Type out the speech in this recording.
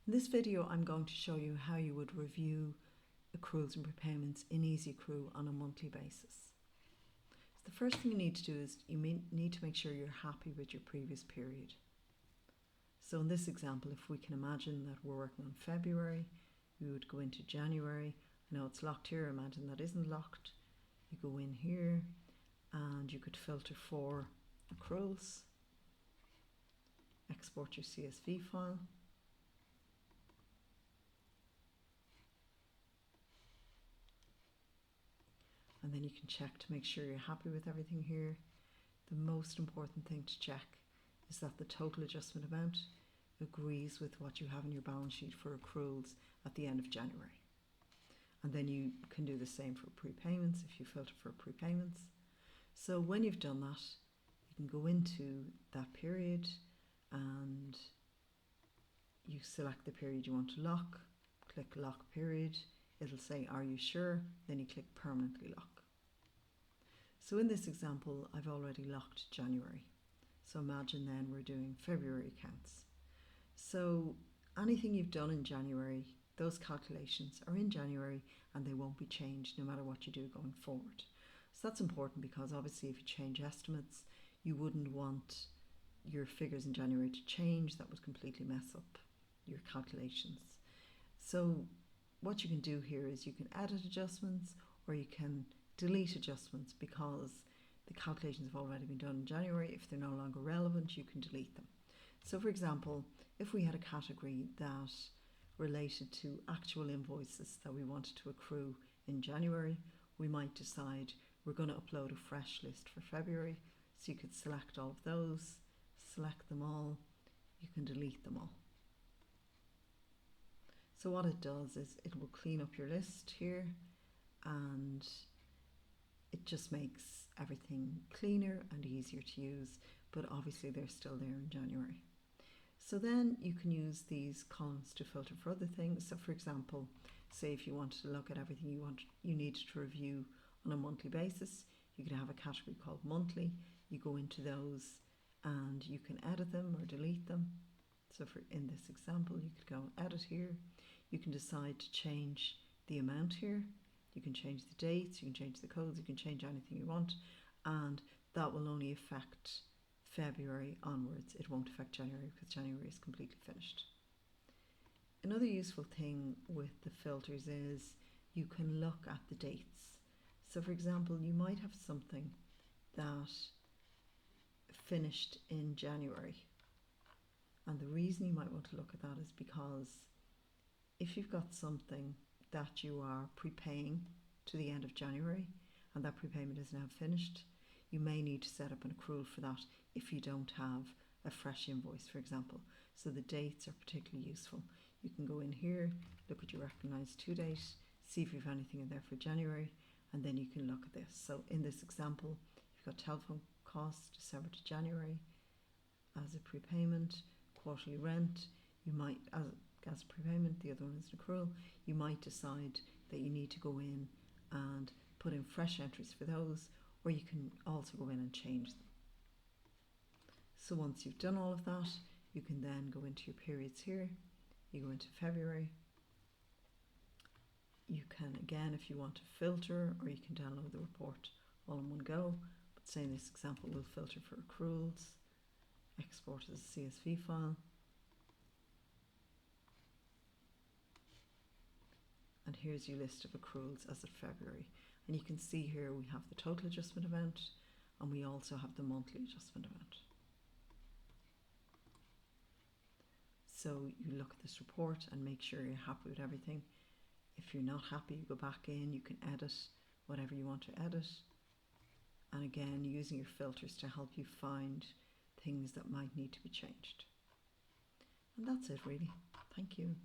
In this video, I'm going to show you how you would review accruals and prepayments in EasyAccrue on a monthly basis. So the first thing you need to do is you need to make sure you're happy with your previous period. So in this example, if we can imagine that we're working on February, we would go into January. I know it's locked here, imagine that isn't locked. You go in here and you could filter for accruals, export your CSV file, and then you can check to make sure you're happy with everything here. The most important thing to check is that the total adjustment amount agrees with what you have in your balance sheet for accruals at the end of January. And then you can do the same for prepayments if you filter for prepayments. So when you've done that, you can go into that period and you select the period you want to lock, click lock period. It'll say, are you sure? Then you click permanently lock. So in this example, I've already locked January. So imagine then we're doing February accounts. So anything you've done in January, those calculations are in January and they won't be changed no matter what you do going forward. So that's important because obviously if you change estimates, you wouldn't want your figures in January to change. That would completely mess up your calculations. So what you can do here is you can edit adjustments or you can delete adjustments because the calculations have already been done in January. If they're no longer relevant, you can delete them. So for example, if we had a category that related to actual invoices that we wanted to accrue in January, we might decide we're going to upload a fresh list for February. So you could select all of those, select them all, you can delete them all. So what it does is it will clean up your list here and it just makes everything cleaner and easier to use, but obviously they're still there in January. So then you can use these columns to filter for other things. So for example, say if you wanted to look at everything you needed to review on a monthly basis, you could have a category called monthly. You go into those and you can edit them or delete them. So for in this example, you could go edit here. You can decide to change the amount here. You can change the dates, you can change the codes, you can change anything you want, and that will only affect February onwards. It won't affect January because January is completely finished. Another useful thing with the filters is you can look at the dates. So for example, you might have something that finished in January. And the reason you might want to look at that is because if you've got something that you are prepaying to the end of January and that prepayment is now finished, you may need to set up an accrual for that if you don't have a fresh invoice, for example. So the dates are particularly useful. You can go in here, look at your recognized to date, see if you have anything in there for January, and then you can look at this. So in this example, you've got telephone costs December to January as a prepayment, quarterly rent, you might, as a prepayment, the other one is an accrual, you might decide that you need to go in and put in fresh entries for those, or you can also go in and change them. So once you've done all of that, you can then go into your periods here. You go into February. You can, again, if you want to filter, or you can download the report all in one go. But say in this example, we'll filter for accruals, export as a CSV file. And here's your list of accruals as of February. And you can see here we have the total adjustment amount and we also have the monthly adjustment amount. So you look at this report and make sure you're happy with everything. If you're not happy, you go back in, you can edit whatever you want to edit. And again, using your filters to help you find things that might need to be changed. And that's it really. Thank you.